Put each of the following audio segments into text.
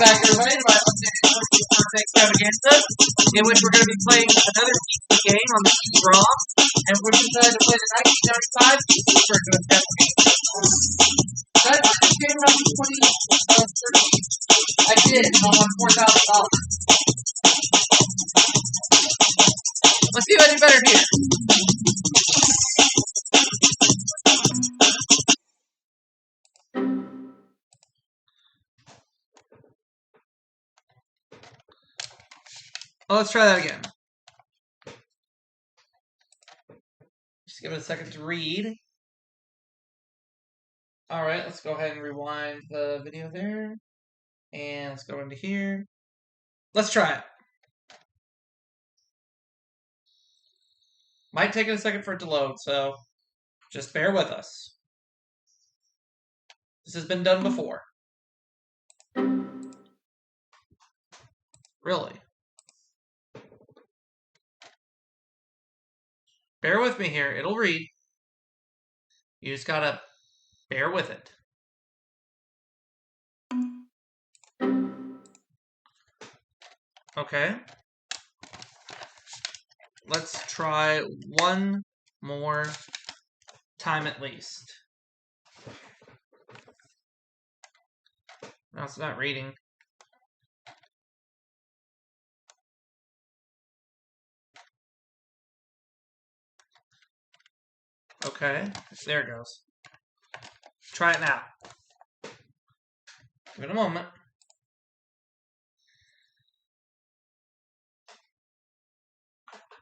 back, everybody, to my updated Extravaganza, in which we're going to be playing another PC game on the PC ROM, and we're decided to play the 1995 PC version of Jeopardy. Guys, I just came around 2013. I did, almost $4,000. Let's see if I do better here. Oh, let's try that again. Just give it a second to read. Alright, let's go ahead and rewind the video there. And let's go into here. Let's try it. Might take it a second for it to load, so just bear with us. This has been done before. Really. Bear with me here. It'll read. You just gotta bear with it. Okay. Let's try one more time at least. No, it's not reading. Okay, there it goes. Try it now. Give it a moment.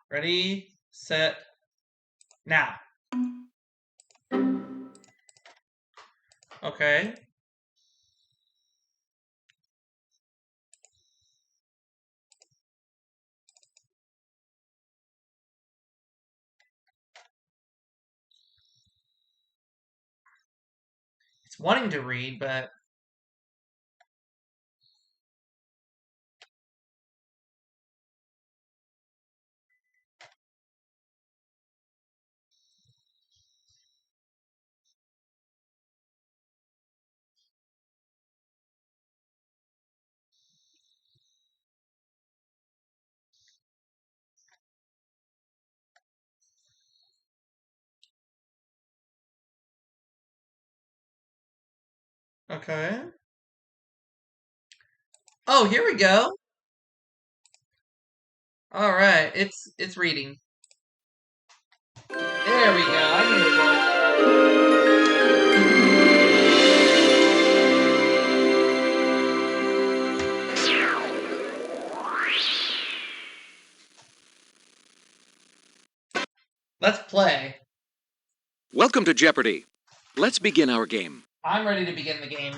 Ready, set, now. Okay. It's wanting to read, but okay. Oh, here we go. All right, it's reading. There we go. I knew it was. Let's play. Welcome to Jeopardy. Let's begin our game. I'm ready to begin the game.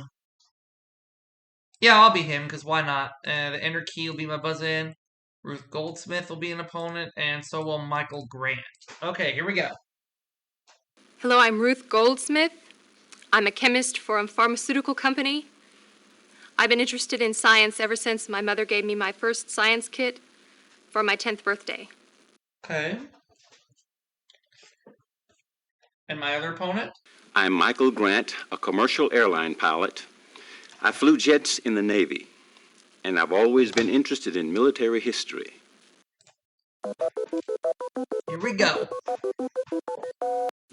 Yeah, I'll be him, because why not? The enter key will be my buzz-in. Ruth Goldsmith will be an opponent, and so will Michael Grant. Okay, here we go. Hello, I'm Ruth Goldsmith. I'm a chemist for a pharmaceutical company. I've been interested in science ever since my mother gave me my first science kit for my 10th birthday. Okay. And my other opponent? I'm Michael Grant, a commercial airline pilot. I flew jets in the Navy, and I've always been interested in military history. Here we go.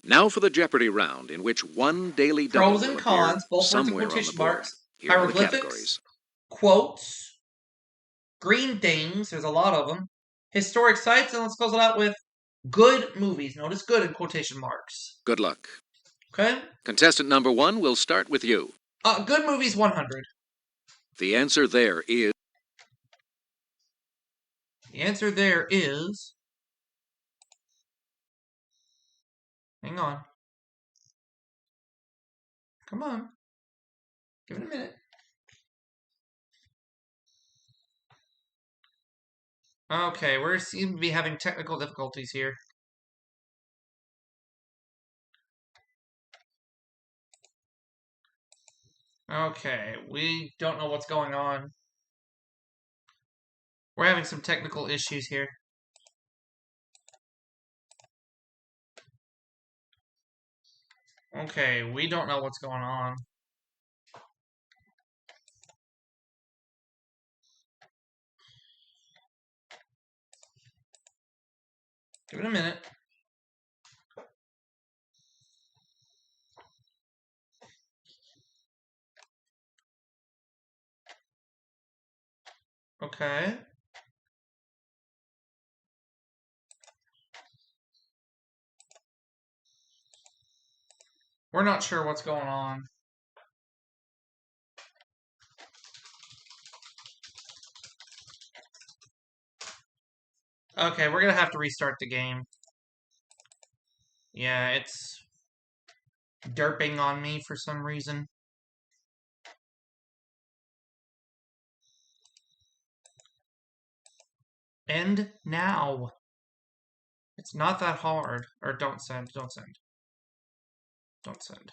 Now for the Jeopardy round, in which one daily double Pros will and appear cons, both words and somewhere on the quotation board. marks, Here are the hieroglyphics, categories. quotes, green things, there's a lot of them, historic sites, and let's close it out with good movies. Notice good in quotation marks. Good luck. Okay? Contestant number 1 will start with you. Good movies 100. The answer there is... The answer there is... Hang on. Come on. Give it a minute. Okay, we seem to be having technical difficulties here. Okay, we don't know what's going on. We're having some technical issues here. Okay, we don't know what's going on. Give it a minute. Okay. We're not sure what's going on. Okay, we're gonna have to restart the game. Yeah, it's derping on me for some reason. End now. It's not that hard. Or don't send, don't send. Don't send.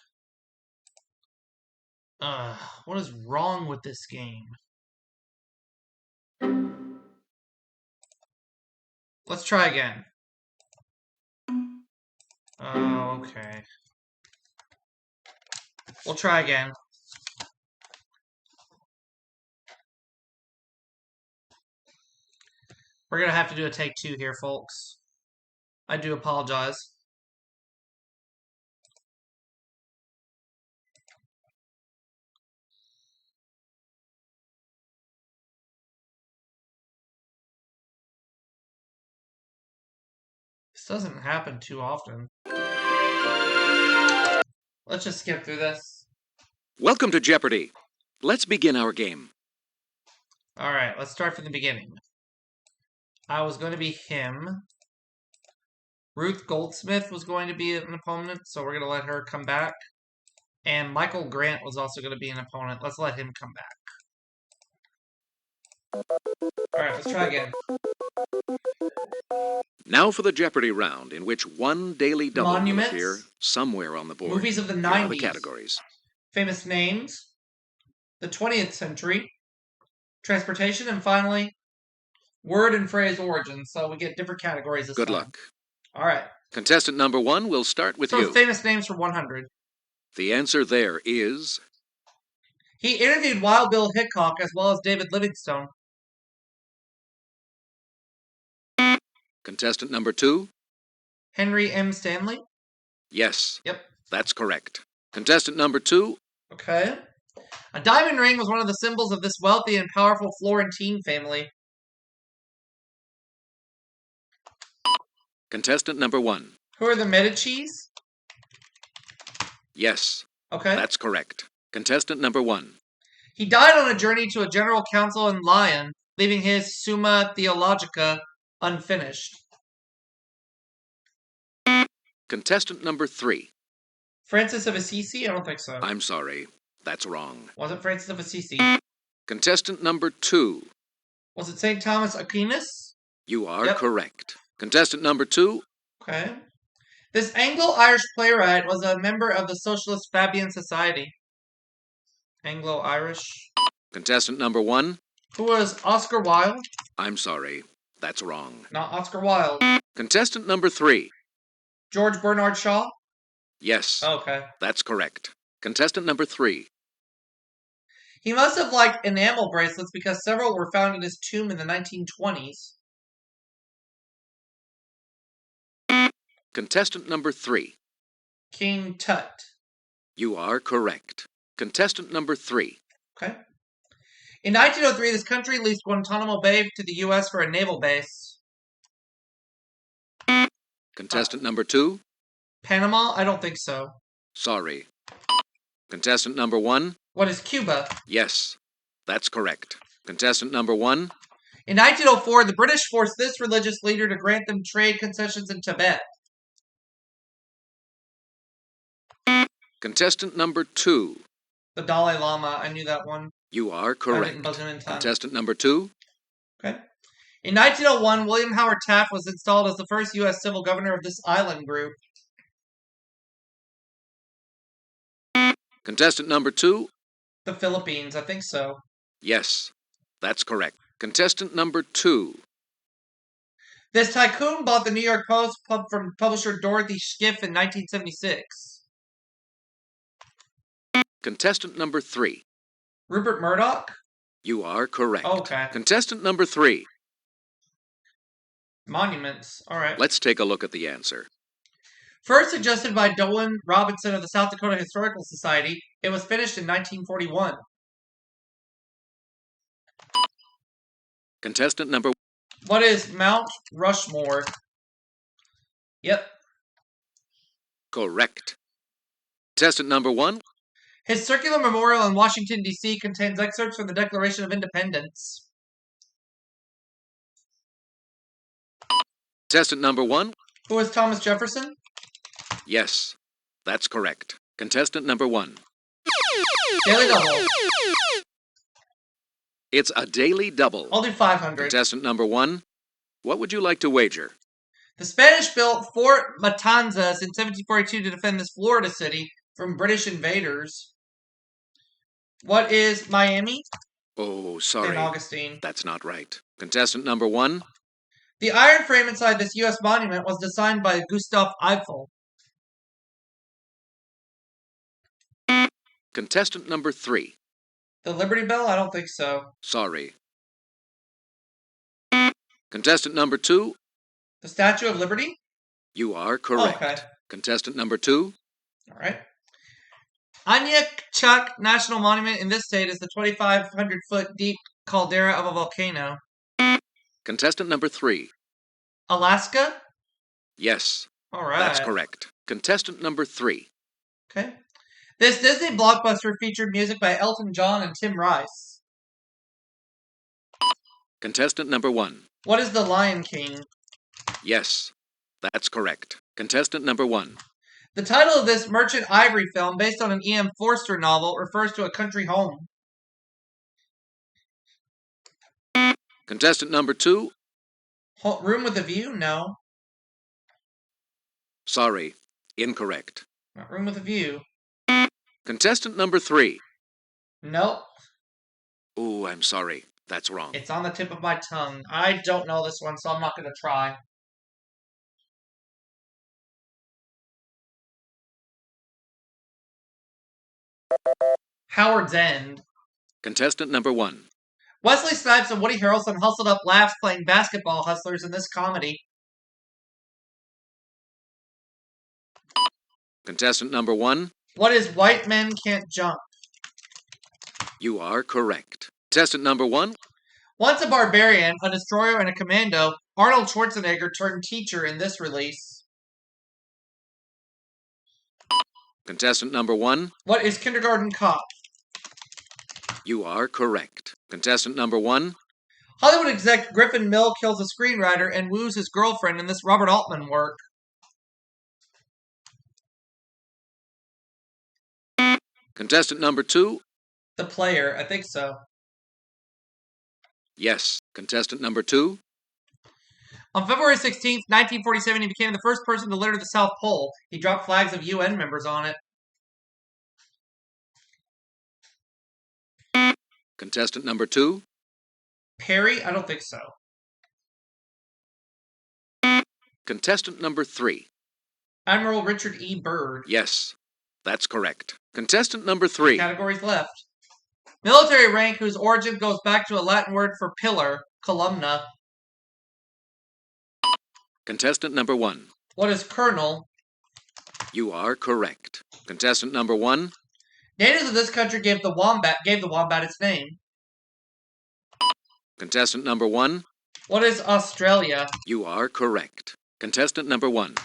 What is wrong with this game? Let's try again. Oh, okay. We'll try again. We're gonna have to do a take two here, folks. I do apologize. This doesn't happen too often. Let's just skip through this. Welcome to Jeopardy! Let's begin our game. Alright, let's start from the beginning. I was going to be him. Ruth Goldsmith was going to be an opponent, so we're going to let her come back. And Michael Grant was also going to be an opponent. Let's let him come back. Alright, let's try again. Now for the Jeopardy round, in which one daily double Monuments. will appear somewhere on the board. Movies of the Here are 90s. the categories. Famous names. The 20th century. Transportation. And finally, word and phrase origins. So we get different categories this Good time. luck. Alright. Contestant number 1 will start with you. Famous names for 100. The answer there is... He interviewed Wild Bill Hickok as well as David Livingstone. Contestant number 2? Henry M. Stanley. Yes. Yep. That's correct. Contestant number 2? Okay. A diamond ring was one of the symbols of this wealthy and powerful Florentine family. Contestant number 1? Who are the Medicis? Yes. Okay. That's correct. Contestant number 1? He died on a journey to a general council in Lyon, leaving his Summa Theologica unfinished. Contestant number 3? Francis of Assisi? I don't think so. I'm sorry. That's wrong. Was it Francis of Assisi? Contestant number 2? Was it St. Thomas Aquinas? You are Yep. correct. Contestant number 2? Okay. This Anglo-Irish playwright was a member of the Socialist Fabian Society. Anglo-Irish. Contestant number 1? Who was Oscar Wilde? I'm sorry. That's wrong. Not Oscar Wilde. Contestant number 3? George Bernard Shaw? Yes. Okay. That's correct. Contestant number 3? He must have liked enamel bracelets because several were found in his tomb in the 1920s. Contestant number 3? King Tut. You are correct. Contestant number 3? Okay. In 1903, this country leased Guantanamo Bay to the U.S. for a naval base. Contestant number 2? Panama? I don't think so. Sorry. Contestant number 1? What is Cuba? Yes. That's correct. Contestant number 1? In 1904, the British forced this religious leader to grant them trade concessions in Tibet. Contestant number 2? The Dalai Lama. I knew that one. You are I correct. didn't buzz him in time. Contestant number 2? Okay. In 1901, William Howard Taft was installed as the first U.S. civil governor of this island group. Contestant number 2? The Philippines. I think so. Yes. That's correct. Contestant number 2? This tycoon bought the New York Post from publisher Dorothy Schiff in 1976. Contestant number 3? Rupert Murdoch? You are correct. Okay. Contestant number 3? Monuments. All right. Let's take a look at the answer. First suggested by Dolan Robinson of the South Dakota Historical Society, it was finished in 1941. Contestant number... What is Mount Rushmore? Yep. Correct. Contestant number 1. His circular memorial in Washington, D.C. contains excerpts from the Declaration of Independence. Contestant number 1. Who is Thomas Jefferson? Yes, that's correct. Contestant number 1. Daily double. It's a daily double. I'll do 500. Contestant number 1. What would you like to wager? The Spanish built Fort Matanzas in 1742 to defend this Florida city from British invaders. What is Miami? Oh, sorry. St. Augustine. That's not right. Contestant number 1. The iron frame inside this U.S. monument was designed by Gustave Eiffel. Contestant number 3. The Liberty Bell? I don't think so. Sorry. Contestant number 2. The Statue of Liberty? You are correct. Okay. Contestant number 2. All right. Anyakchuk National Monument in this state is the 2,500-foot deep caldera of a volcano. Contestant number 3. Alaska? Yes, All right. that's correct. Contestant number 3. Okay. This Disney blockbuster featured music by Elton John and Tim Rice. Contestant number 1. What is The Lion King? Yes, that's correct. Contestant number 1. The title of this Merchant Ivory film, based on an E.M. Forster novel, refers to a country home. Contestant number 2. Room with a View? No. Sorry, incorrect. Not Room with a View. Contestant number 3. Nope. Ooh, I'm sorry. That's wrong. It's on the tip of my tongue. I don't know this one, so I'm not going to try. Howard's End. Contestant number 1. Wesley Snipes and Woody Harrelson hustled up laughs playing basketball hustlers in this comedy. Contestant number 1. What is White Men Can't Jump? You are correct. Contestant number 1. Once a barbarian, a destroyer, and a commando, Arnold Schwarzenegger turned teacher in this release. Contestant number 1. What is Kindergarten Cop? You are correct. Contestant number 1. Hollywood exec Griffin Mill kills a screenwriter and woos his girlfriend in this Robert Altman work. Contestant number 2. The Player, I think so. Yes. Contestant number 2. On February 16th, 1947, he became the first person to litter the South Pole. He dropped flags of UN members on it. Contestant number 2. Perry? I don't think so. Contestant number 3. Admiral Richard E. Byrd. Yes, that's correct. Contestant number 3. Categories left. Military rank whose origin goes back to a Latin word for pillar, columna. Contestant number 1. What is colonel? You are correct. Contestant number 1. Natives of this country gave the wombat its name. Contestant number 1. What is Australia? You are correct. Contestant number 1.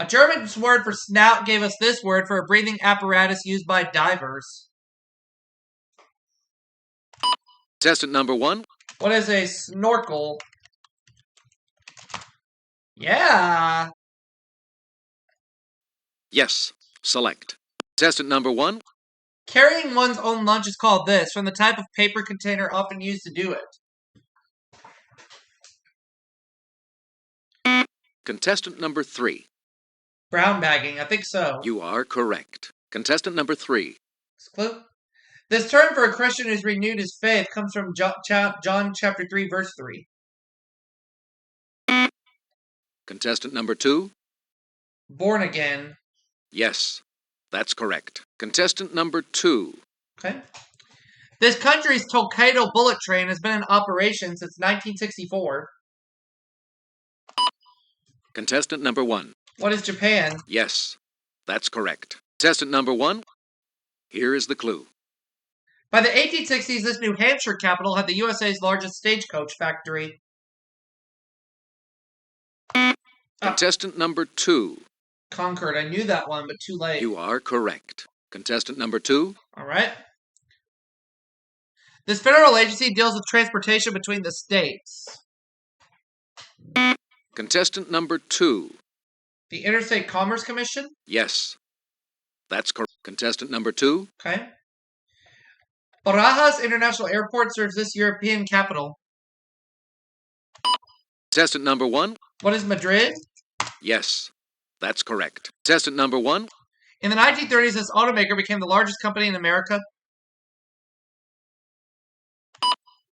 A German word for snout gave us this word for a breathing apparatus used by divers. Contestant number 1. What is a snorkel? Yeah. Yes, select. Contestant number 1. Carrying one's own lunch is called this, from the type of paper container often used to do it. Contestant number 3. Brown bagging, I think so. You are correct. Contestant number 3. Clue? This term for a Christian who's renewed his faith comes from John chapter 3, verse 3. Contestant number 2. Born again. Yes, that's correct. Contestant number 2. Okay. This country's Tokaido bullet train has been in operation since 1964. Contestant number 1. What is Japan? Yes, that's correct. Contestant number 1, here is the clue. By the 1860s, this New Hampshire capital had the USA's largest stagecoach factory. Contestant number 2. Concord. I knew that one, but too late. You are correct. Contestant number 2. All right. This federal agency deals with transportation between the states. Contestant number 2. The Interstate Commerce Commission? Yes, that's correct. Contestant number 2. Okay. Barajas International Airport serves this European capital. Contestant number 1. What is Madrid? Yes, that's correct. Contestant number 1. In the 1930s, this automaker became the largest company in America.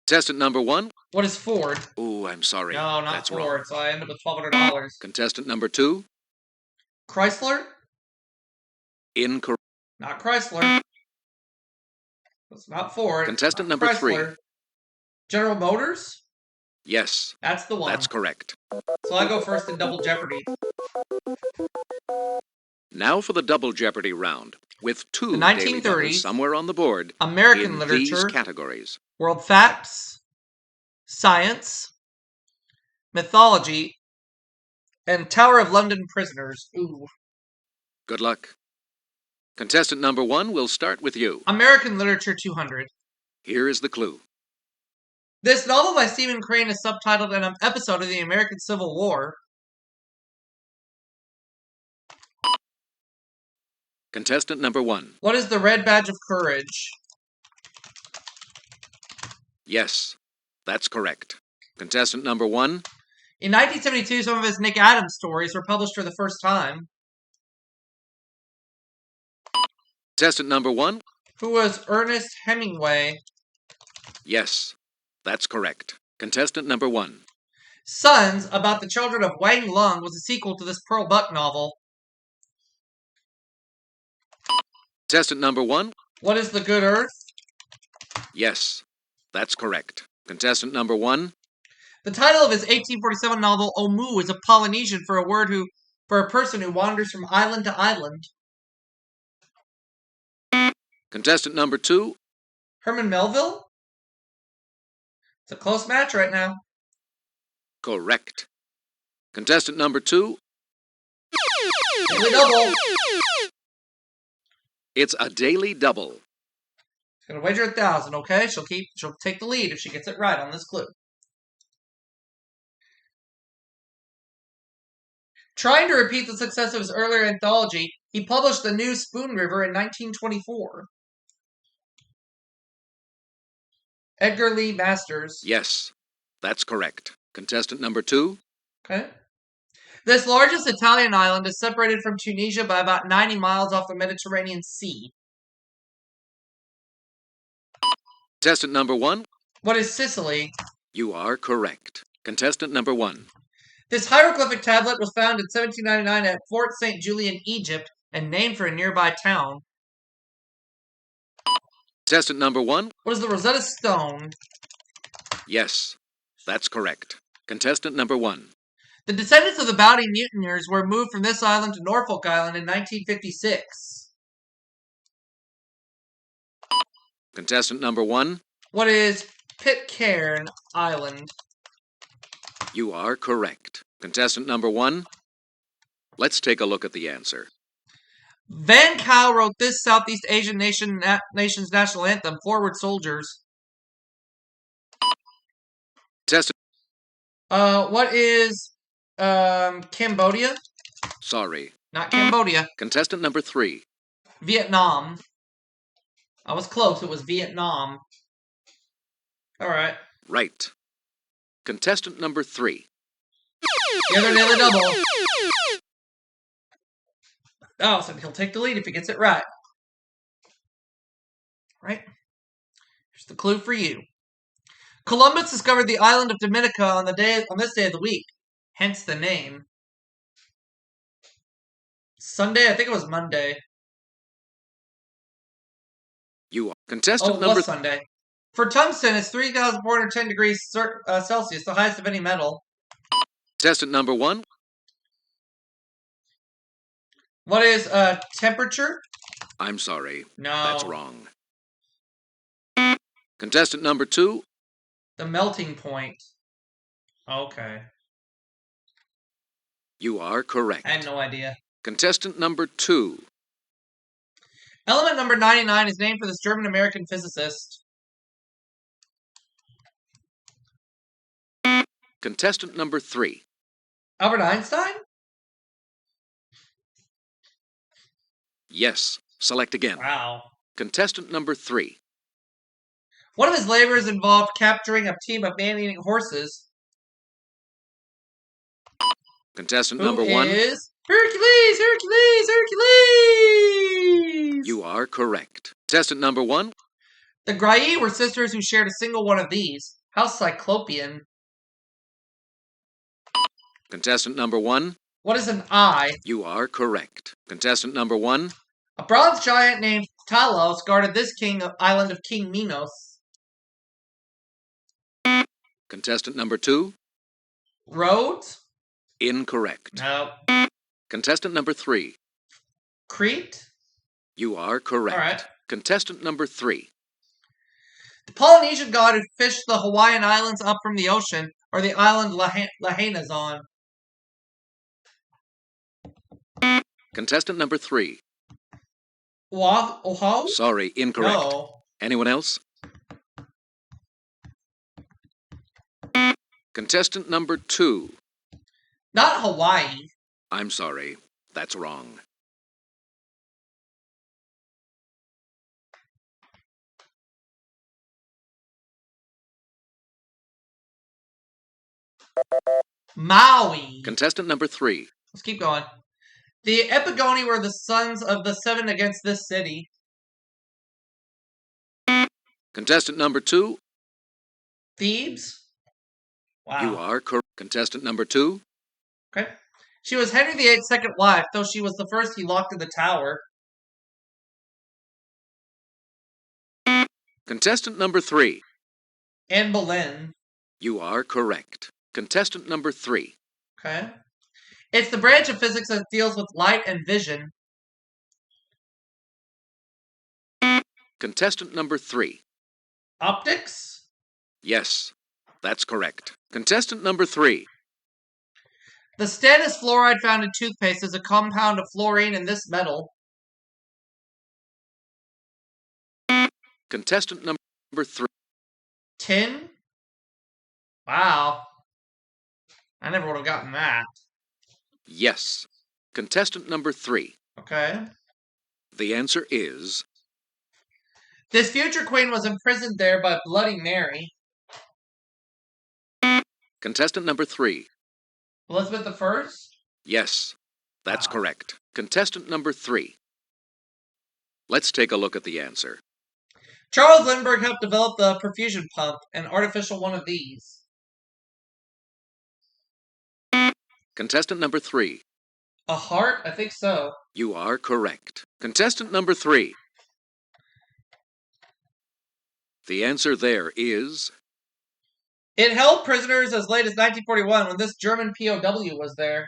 Contestant number 1. What is Ford? Oh, I'm sorry. No, not that's Ford, wrong. so I end up with $1,200. Contestant number 2. Chrysler? Incorrect. Not Chrysler. It's not Ford. Contestant not number 3. Chrysler. General Motors? Yes, That's the one. that's correct. So I go first in Double Jeopardy. Now for the double Jeopardy round, with two The daily 1930s, doubles somewhere on the board American in literature, these categories. world facts, science, mythology, and Tower of London prisoners. Ooh. Good luck. Contestant number 1 will start with you. American literature 200. Here is the clue. This novel by Stephen Crane is subtitled an episode of the American Civil War. Contestant number 1. What is the Red Badge of Courage? Yes, that's correct. Contestant number 1. In 1972, some of his Nick Adams stories were published for the first time. Contestant number 1. Who was Ernest Hemingway? Yes, that's correct. Contestant number 1. Sons, about the children of Wang Lung, was a sequel to this Pearl Buck novel. Contestant number 1. What is the Good Earth? Yes, that's correct. Contestant number 1. The title of his 1847 novel, Omu, is a Polynesian for a person who wanders from island to island. Contestant number 2. Herman Melville? It's a close match right now. Correct. Contestant number 2. Daily double. It's a daily double. Gonna wager 1,000, okay? She'll take the lead if she gets it right on this clue. Trying to repeat the success of his earlier anthology, he published The New Spoon River in 1924. Edgar Lee Masters. Yes, that's correct. Contestant number 2. Okay. This largest Italian island is separated from Tunisia by about 90 miles off the Mediterranean Sea. Contestant number 1. What is Sicily? You are correct. Contestant number 1. This hieroglyphic tablet was found in 1799 at Fort St. Julian, Egypt, and named for a nearby town. Contestant number 1. What is the Rosetta Stone? Yes, that's correct. Contestant number 1. The descendants of the Bounty mutineers were moved from this island to Norfolk Island in 1956. Contestant number 1. What is Pitcairn Island? You are correct. Contestant number 1. Let's take a look at the answer. Van Cal wrote this Southeast Asian nation's national anthem, Forward Soldiers. Contestant. What is Cambodia? Sorry. Not Cambodia. Contestant number 3. Vietnam. I was close. It was Vietnam. All right. Right. Contestant number 3. The other daily double. Oh, so he'll take the lead if he gets it right. Right? Here's the clue for you. Columbus discovered the island of Dominica on this day of the week. Hence the name. Sunday? I think it was Monday. You are contestant Oh, it number was Sunday. For tungsten, it's 3,410 degrees Celsius, the highest of any metal. Contestant number 1. What is temperature? I'm sorry. No. That's wrong. Contestant number 2. The melting point. Okay. You are correct. I had no idea. Contestant number 2. Element number 99 is named for this German-American physicist. Contestant number 3. Albert Einstein? Yes. Select again. Wow. Contestant number 3. One of his labors involved capturing a team of man-eating horses. Contestant Who number 1. is Hercules! Hercules! Hercules! You are correct. Contestant number 1. The Grailles were sisters who shared a single one of these. How cyclopean. Contestant number 1. What is an eye? You are correct. Contestant number 1. A bronze giant named Talos guarded this island of King Minos. Contestant number 2. Rhodes? Incorrect. No. Contestant number 3. Crete? You are correct. All right. Contestant number 3. The Polynesian god who fished the Hawaiian Islands up from the ocean, or the island Lahaina's on. Contestant number 3. Oahu? Sorry, incorrect. No. Anyone else? Contestant number 2. Not Hawaii. I'm sorry. That's wrong. Maui. Contestant number 3. Let's keep going. The Epigoni were the sons of the seven against this city. Contestant number 2. Thebes? Wow. You are correct. Contestant number 2. Okay. She was Henry VIII's second wife, though she was the first he locked in the Tower. Contestant number 3. Anne Boleyn. You are correct. Contestant number 3. Okay. It's the branch of physics that deals with light and vision. Contestant number 3. Optics? Yes, that's correct. Contestant number 3. The stannous fluoride found in toothpaste is a compound of fluorine in this metal. Contestant number 3. Tin? Wow. I never would have gotten that. Yes. Contestant number 3. Okay. The answer is... This future queen was imprisoned there by Bloody Mary. Contestant number 3. Elizabeth I? Yes, that's Wow. correct. Contestant number 3. Let's take a look at the answer. Charles Lindbergh helped develop the perfusion pump, an artificial one of these. Contestant number 3. A heart? I think so. You are correct. Contestant number 3. The answer there is... It held prisoners as late as 1941 when this German POW was there.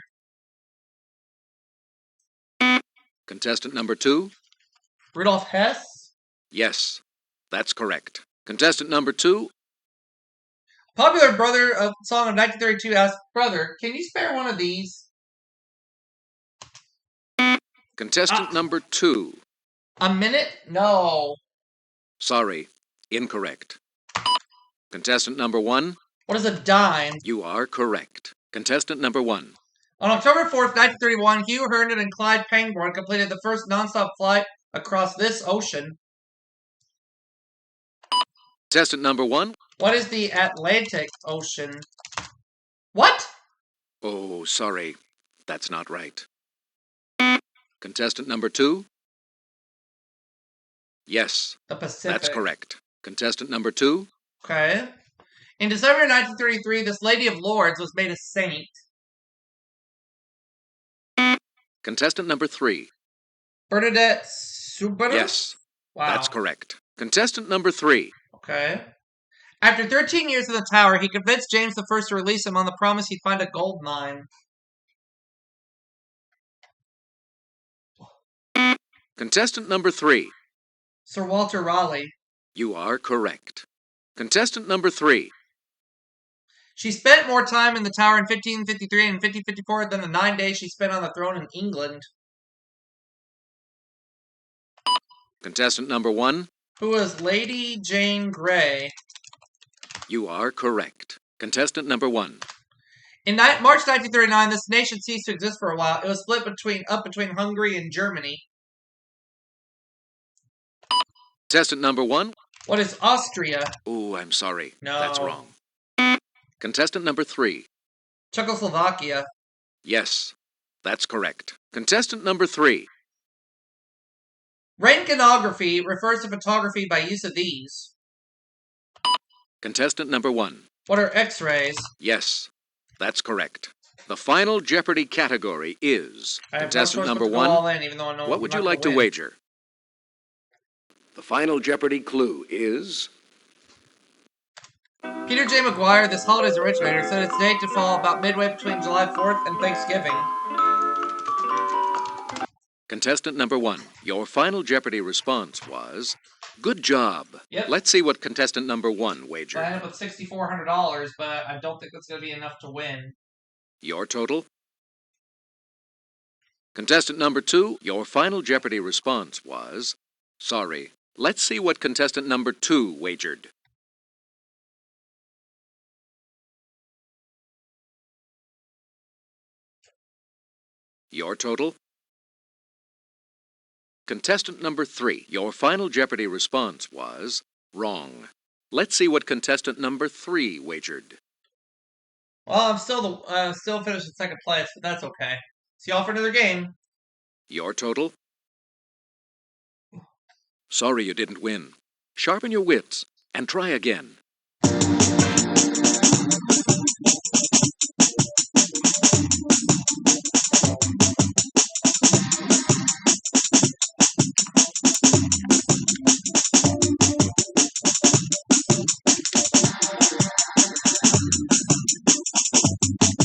Contestant number 2. Rudolf Hess? Yes, that's correct. Contestant number 2. Popular brother of song of 1932 asked, "Brother, can you spare one of these?" Contestant number 2. A minute? No. Sorry, incorrect. Contestant number 1. What is a dime? You are correct. Contestant number 1. On October 4th, 1931, Hugh Herndon and Clyde Pangborn completed the first nonstop flight across this ocean. Contestant number 1. What is the Atlantic Ocean? What? Oh, sorry. That's not right. Contestant number 2. Yes, The Pacific. that's correct. Contestant number 2. Okay. In December 1933, this Lady of Lords was made a saint. Contestant number 3. Bernadette Soubirous? Yes, Wow. that's correct. Contestant number 3. Okay. After 13 years in the tower, he convinced James I to release him on the promise he'd find a gold mine. Contestant number 3. Sir Walter Raleigh. You are correct. Contestant number 3. She spent more time in the Tower in 1553 and 1554 than the 9 days she spent on the throne in England. Contestant number 1. Who was Lady Jane Grey? You are correct. Contestant number 1. In March 1939, this nation ceased to exist for a while. It was split between Hungary and Germany. Contestant number 1. What is Austria? Oh, I'm sorry. No. That's wrong. Contestant number 3. Czechoslovakia. Yes, that's correct. Contestant number 3. Rentgenography refers to photography by use of these. Contestant number 1. What are X-rays? Yes, that's correct. The final Jeopardy category is contestant number 1. What would you like to wager? The final Jeopardy clue is Peter J. McGuire, this holiday's originator, said its date to fall about midway between July 4th and Thanksgiving. contestant number 1. Your final Jeopardy response was good job. Yep. Let's see what contestant number 1 wagered. I ended up with $6,400, but I don't think that's going to be enough to win. Your total? Contestant number 2, your final Jeopardy response was sorry. Let's see what contestant number 2 wagered. Your total? Contestant number 3, your final Jeopardy response was wrong. Let's see what contestant number 3 wagered. Well, I'm still finished in second place, but that's okay. See y'all for another game. Your total? Sorry you didn't win. Sharpen your wits and try again.